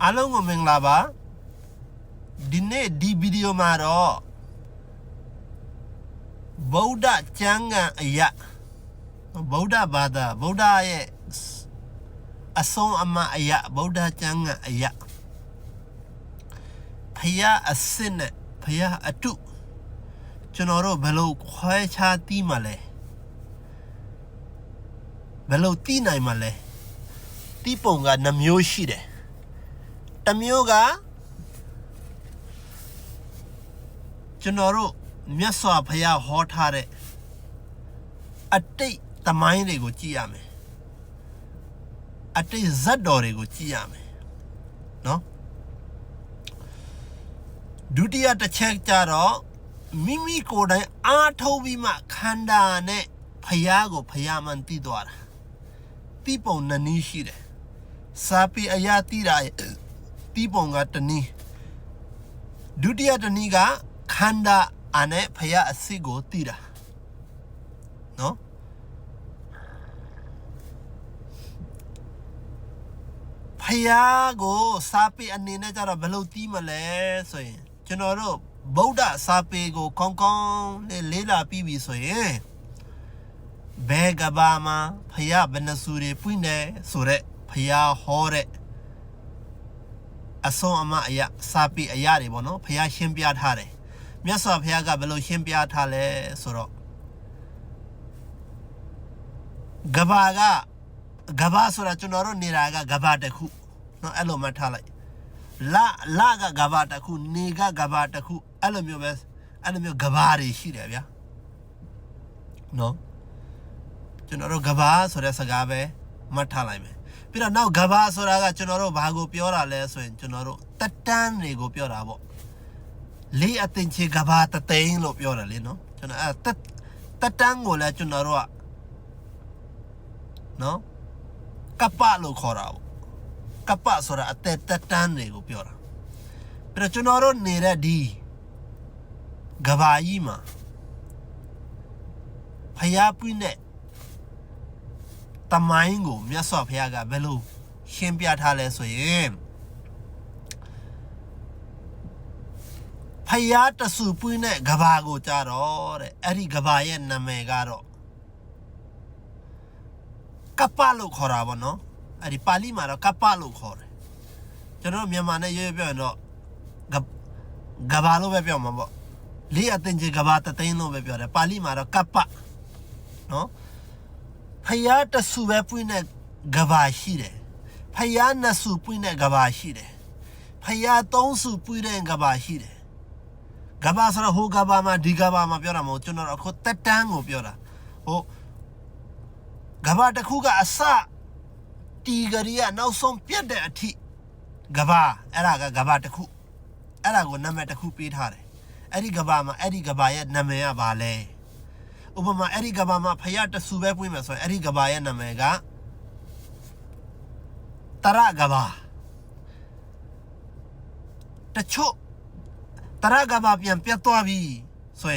Along with Menglaba, Dine di video maro Boda Changa ya Boda Bada, Boda a song ama ya, Boda Changa ya Paya a sin, Paya a two Chonoro below Quai Cha Timale Below Tina Male Tiponga Namyo Shide Tamyoga Chonoro Miasa Paya hot hare a take the mind go chiame a take Zadore go chiame no duty at the check jaro Mimi Koda Artobima Kanda ne Payago Payaman Tidora Tipo Nanishide Sapi Ayatira Tiponga Tani Duty at the Niga Kanda Ane Paya Sigo Tira no Payago Sapi and Ninajara Veloti Male so General Boda Sapi go Kong Kong Lela Pibi so ye Begabama Paya Benasuri Pune Sure Paya Hore Aso Ama Aya Sapi Ayari Bono Paya Shimpia Hare Miasa Piaga below Shimpia Tale Soro Gabaga Gabasura Chunoro Niraga Gabataku no Elo Matala Laga Gabataku Niga Gabataku Alumio Alumio Gabari Shirevia no Chunoro Gabas or Sagave Matalame Pira now Gabas or Aga Chunoro Bago Piora less when Chunoro Tatan Rego Piorabo Lee Atinchi Gabata Tain Lo Piora Lino Tatango La Chunoroa no Kappa lo corao Kappa sora a tatan nego piora Pero chunoro nera di Gavaima Payapine Tamaingo Miaso Piaga Belu Shimpia Tale so yem Payata supune Gavago Jaro Eri Gavayan Namegaro Kapalo Korabo no? Adi Pali Maro Kapalo Kore. General Miamana Yabio Gavalo Bebiomabo. Lia Tenji Gavata Taino Bebio, Pali Maro Kappa. No? Payata Suvepuine Gavashide. Payana Supuine Gavashide. Payaton Supuine and Gavashide. Gabasara Hugabama Digabama Pioramo, General Cotatango Piora. Oh. Gavata Kuga Asa Tigaria now some Piede a tea. Gava, Eraga Gavata Ku Erago Nameta Kupit Hare. Eri Gabama, Eri Gabaya Namea Vale. Ubama Eri Gabama Payata Sube Wimas or Eri Gabaya Namega Taragava. The Cho Taragava Pian Piatoavi. So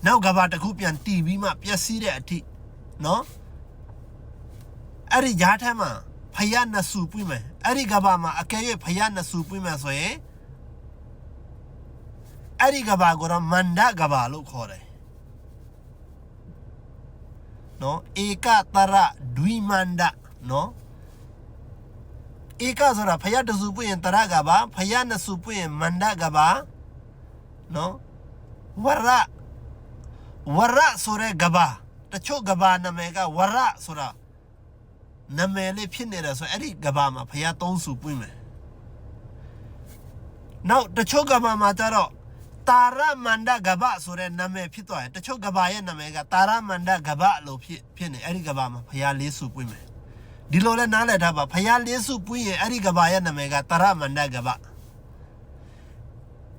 now Gavata Kupian TV map Piaside a tea. No? Eri Jatama, Payana Supime, Eri Gabama, Akaye Payana Supime so Eri Gabagora Manda Gabalo Kore. No, Eka Tara Duimanda, no? Eka Zora Payata Supu and Taragaba, Payana Supu and Manda Gaba, no? Wara Sore Gaba, the Chogaba Namega, Wara Sora. Namele Pinera so Eri Gabama Payaton Supime. Now the Chogama Mataro Tara Manda Gaba Sore Name Pito, the Chogabaya Namega, Tara Manda Gaba Lo Pin Eri Gabama Payali Supime. Dilola Nala Daba Payali Supui Eri Gabaya Namega, Tara Manda Gaba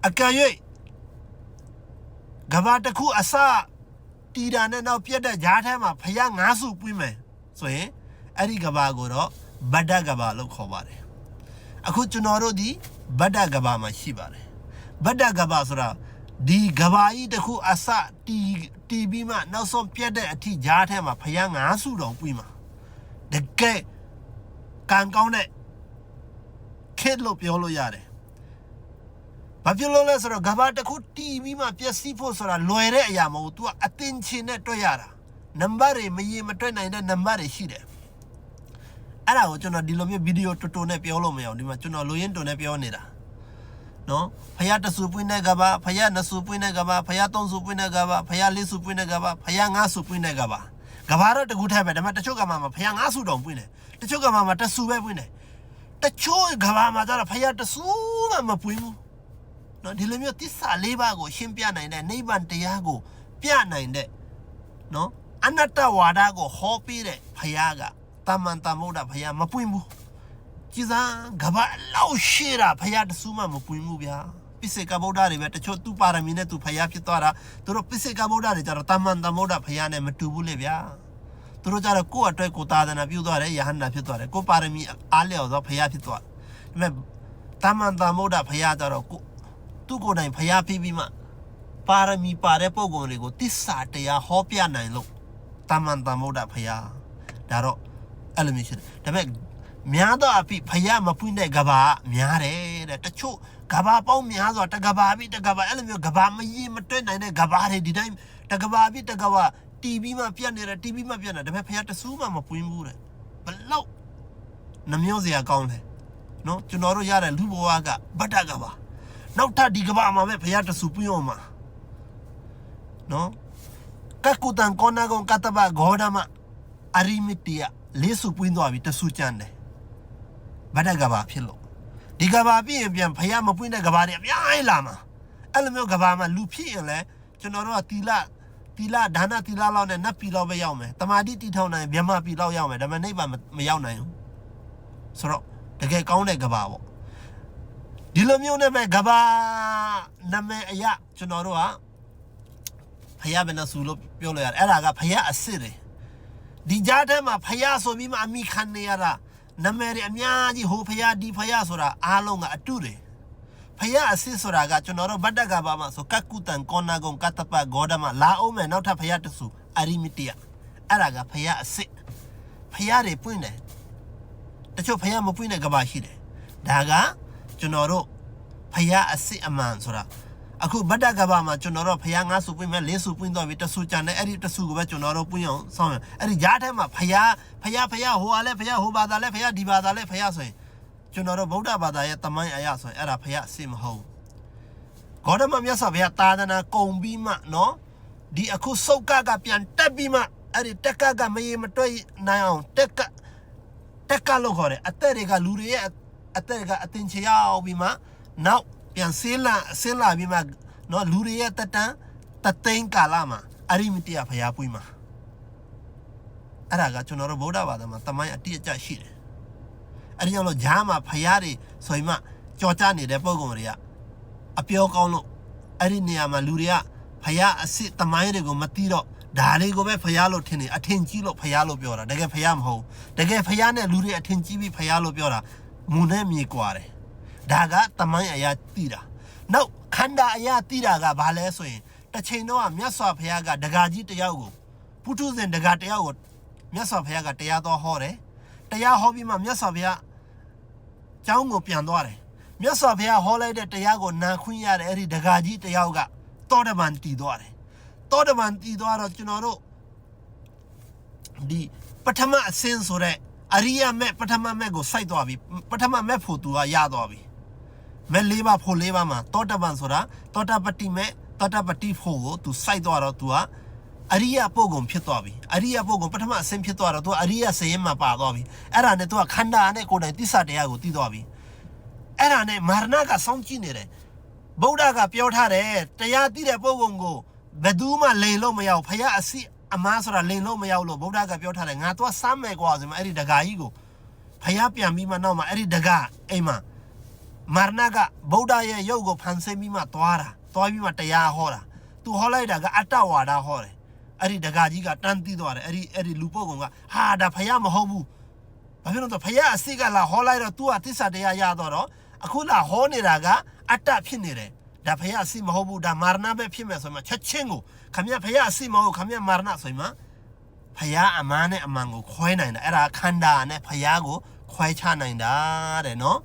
Akaye Gabata Ku Asa Tidana now Pieta Jatama Payang Asu Pime. So Eri Gabagoro, Bada Gabalo Kobare. Akutunoro di Bada Gabama Shibare. Bada Gabasura, di Gabai the Ku Asa Tibima, now some Piede at T Jatama Payang Asu don't Pima. The gay can't count it. ခေတ်လို့ပြောလို့ရတယ်ဘာဖြစ်လို့လဲဆိုတော့ကဘာတစ်ခုတီးပြီးမှပျက်စီးဖို့ဆိုတာလွယ်တဲ့အရာမဟုတ်ဘူး तू အတင်းချင်းနဲ့တွက်ရတာနံပါတ်တွေမရင်မတွက်နိုင်တဲ့နံပါတ်တွေရှိတယ်အဲ့ဒါကိုကျွန်တော်ဒီလိုမျိုးဗီဒီယိုတူတူနဲ့ပြောလို့မရအောင်ဒီမှာကျွန်တော်လိုရင်းတူနဲ့ပြောနေတာနော်ဖယားတဆူပွင့်တဲ့ကဘာဖယားနှစ်ဆူပွင့်တဲ့ကဘာဖယားသုံးဆူပွင့်တဲ့ကဘာဖယားလေးဆူပွင့်တဲ့ကဘာဖယားငါးဆူပွင့်တဲ့ကဘာကဘာတော့တကူထဲပဲဒါပေမဲ့တချို့ကမှဖယားငါးဆူတောင်ပွင့်တယ်တချို့ကမှတဆူပဲပွင့်တယ်တချို့ကဘာမှာကျတော့ဖယားတဆူမှမပွင့်ဘူးနော်ဒီလိုမျိုးတစ္ဆာလေးပါးကိုရှင်းပြနိုင်တဲ့နိဗ္ဗာန်တရားကိုပြနိုင်တဲ့နော်အနတ္တဝါဒကိုဟောပေးတဲ့ဖယားကတမန်တမုဒ္ဒဖယားမပွင့်ဘူးကြည်စမ်းကဘာလောက်ရှေ့တာဖယားတဆူမှမပွင့်ဘူးဗျာပိစိကဗုဒ္ဓတွေပဲတချို့သူ့ပါရမီနဲ့သူဖယားဖြစ်သွားတာသူတို့ပိစိကဗုဒ္ဓတွေကျတော့တမန်တမုဒ္ဒဖယားနဲ့မတူဘူးလေဗျာသူတို့ကျတော့ကိုယ့်အတွက်ကိုသာသနာပြုသွားတယ်ယဟန္တာဖြစ်သွားတယ်ကိုပါရမီအားလျော်သောဖယားဖြစ်သွားတယ်ဒါပေမဲ့တမန်တမုဒ္ဒဖယားကျတော့သူ့ကိုယ်တိုင်ဖယားပြီးမှပါရမီပါတဲ့ပုံကိုယ်တွေကိုတစ္ဆာတရားဟောပြနိုင်လို့တမန်တမုဒ္ဒဖယားဒါတော့အဲ့လိုမျိုးရှိတယ်ဒါပေမဲ့များတော့အဖြစ်ဖယားမပွင့်တဲ့ကဘာများတယ်တဲ့တချို့ကဘာပေါင်းများစွာတကဘာပြီးတကဘာအဲ့လိုမျိုးကဘာမရင်မတွဲနိုင်တဲ့ကဘာတွေဒီတိုင်းတကဘာပြီးတကဘာတီဗီမှာပြတ်နေတယ်တီဗီမှာပြတ်နေတယ်ဒါပေမဲ့ဖယားတဆူးမှမပွင့်ဘူးတဲ့ဘလောက်နှမျိုးစရာကောင်းတယ်နော်ကျွန်တော်တို့ရတဲ့လူဘဝကဗတ္တကဘာနောက်ထပ်ဒီကဘာမှာပဲဖယားတဆူပွင့်အောင်မှာနော်ကကုတန်ကောနာကွန်ကတဘဂေါဒမအရိမတီယာလေးစုပွင့်သွားပြီတဆူကြမ်းတယ်ဗတ္တကဘာဖြစ်လို့ဒီကဘာပြည့်ရင်ပြန်ဖယားမပွင့်တဲ့ကဘာတွေအများကြီးလာမှာအဲ့လိုမျိုးကဘာမှာလူဖြစ်ရင်လဲကျွန်တော်တို့ကတီလာဒါနတီလာလောက်နဲ့နတ်ပြည်လောက်ပဲရောက်မယ်တမာတိတီထောင်နိုင်မြန်မာပြည်လောက်ရောက်မယ်ဒါပေမဲ့နိဗ္ဗာန်မရောက်နိုင်ဘူးဆိုတော့တကယ်ကောင်းတဲ့ကဘာပေါ့ဒီလိုမျိုးနဲ့ပဲကဘာနာမည်အရာကျွန်တော်တို့ကဖယားဘယ်နှဆူလို့ပြောလို့ရတယ်အဲ့ဒါကဖယားအစ်စ်တွေဒီကြားထဲမှာဖယားဆိုပြီးမှအမိခံနေရတာနမည်အများကြီးဟိုဖယားဒီဖယားဆိုတာအားလုံးကအတူတယ်ဖယားအစစ်ဆိုတာကကျွန်တော်တို့ဗတ္တကဘာမှာဆိုကကုတန်ကောနာကွန်ကတပဂေါဒမလာအောင်မယ်နောက်ထပ်ဖယားတဆူအရိမတီယာအဲ့ဒါကဖယားအစစ်ဖယားတွေပွင့်တယ်တချို့ဖယားမပွင့်တဲ့ကဘာရှိတယ်ဒါကကျွန်တော်တို့ဖယားအစစ်အမှန်ဆိုတာအခုဗတ္တကဘာမှာကျွန်တော်တို့ဖယားငါစုပွင့်မဲ့လေးစုပွင့်တော့ပြီတဆူကြံတဲ့အဲ့ဒီတဆူကိုပဲကျွန်တော်တို့ပွင့်အောင်စောင့်ရအဲ့ဒီကြားထဲမှာဖယားဟိုအားလဲဖယားဟိုဘာသာလဲဖယားဒီဘာသာလဲဖယားဆိုရင်ကျွန်တော်တို့ဗုဒ္ဓဘာသာရဲ့တမိုင်းအရာဆိုရင်အဲ့ဒါဖယားအစစ်မဟုတ်ဂေါတမမြတ်စွာဘုရားသာသနာကုန်ပြီးမှနော်ဒီအခုစုတ်ကပြန်တက်ပြီးမှအဲ့ဒီတက်ကမရေမတွဲနိုင်အောင်တက်ကလို့ခေါ်တယ်အသက်တွေကလူတွေရဲ့အသက်တွေကအတင်ချရောက်ပြီးမှနောက်ပြန်ဆင်းလာပြီးမှနော်လူတွေရဲ့တသိန်းကာလမှာအရိမတိယဖယားပွင့်မှာအဲ့ဒါကကျွန်တော်တို့ဗုဒ္ဓဘာသာမှာတမိုင်းအတိအကျရှိတယ်အဲ့ဒီကြောင့်လို့ဂျားမှာဖယားတွေဆိုရင်မှကြော်ကြနေတဲ့ပုံကောင်တွေကအပြောကောင်းလို့အဲ့ဒီနေရာမှာလူတွေကဖယားအစ်စ်တမိုင်းတွေကိုမသိတော့ဒါလေးကိုပဲဖယားလို့ထင်နေအထင်ကြီးလို့ဖယားလို့ပြောတာတကယ်ဖယားမဟုတ်တကယ်ဖယားနဲ့လူတွေအထင်ကြီးပြီးဖယားလို့ပြောတာမူနဲ့မြေကွာတယ်ဒါကတမိုင်းအရာသိတာနောက်ခန္ဓာအရာသိတာကဘာလဲဆိုရင်တစ်ချိန်တော့မြတ်စွာဘုရားကဒကာကြီးတယောက်ကိုပုထုဇဉ်ဒကာတယောက်ကိုမြတ်စွာဘုရားကတရားတော်ဟောတယ်တရားဟောပြီးမှမြတ်စွာဘုရားကျောင်းကိုပြန်သွားတယ်မြတ်စွာဘုရားဟောလိုက်တဲ့တရားကိုနာခွင့်ရတဲ့အဲ့ဒီဒကာကြီးတယောက်ကတောတမန်တည်သွားတယ်တောတမန်တည်သွားတော့ကျွန်တော်တို့ဒီပထမအဆင့်ဆိုတဲ့အရိယာမဲ့ပထမမဲ့ကိုစိုက်သွားပြီပထမမဲ့ဖို့သူကရသွားပြီမဲ့လေးပါဖို့လေးပါမှာတောတပန်ဆိုတာတောတပတိမဲ့တောတပတိဖို့ကိုသူစိုက်သွားတော့သူကအရိယာပုဂ္ဂိုလ်ဖြစ်သွားပြီအရိယာပုဂ္ဂိုလ်ပထမအဆင့်ဖြစ်သွားတော့သူအရိယာစရင်မှာပါသွားပြီအဲ့ဒါနဲ့သူကခန္ဓာနဲ့ကိုယ်တိုင်သစ္စာတရားကိုသိသွားပြီအဲ့ဒါနဲ့မာရဏကစောင့်ကြည့်နေတယ်ဗုဒ္ဓကပြောထားတယ်တရားသိတဲ့ပုဂ္ဂိုလ်ကိုဘယ်သူမှလိန်လို့မရဘူးဖယားအစီအမားဆိုတာလိန်လို့မရဘူးလို့ဗုဒ္ဓကပြောထားတယ်ငါတော့စမ်းမယ်ကွာဆိုမှအဲ့ဒီဒကာကြီးကိုဖယားပြန်ပြီးမှနောက်မှအဲ့ဒီဒကာအိမ်မှာမာရဏကဗုဒ္ဓရဲ့ရုပ်ကိုဖန်ဆင်းပြီးမှသွားပြီးမှတရားဟောတာသူဟောလိုက်တာကအတ္တဝါဒဟောတယ်အဲ့ဒီဒကာကြီးကတန်းတီးသွားတယ်အဲ့ဒီလူပုဂ္ဂိုလ်ကဟာဒါဖယားမဟုတ်ဘူးဘာဖြစ်လို့လဲဖယားအစိကလာဟောလိုက်တော့ तू ကသစ္စာတရားရတော့အခုလာဟောနေတာကအတ္တဖြစ်နေတယ်ဒါဖယားအစိမဟုတ်ဘူးဒါမာရဏပဲဖြစ်မယ်ဆိုမှချက်ချင်းကိုခမရဖယားအစိမဟုတ်ခမရမာရဏဆိုမှဖယားအမားနဲ့အမှန်ကိုခွဲနိုင်တာအဲ့ဒါခန္ဓာနဲ့ဖယားကိုခွဲခြားနိုင်တာတဲ့နော်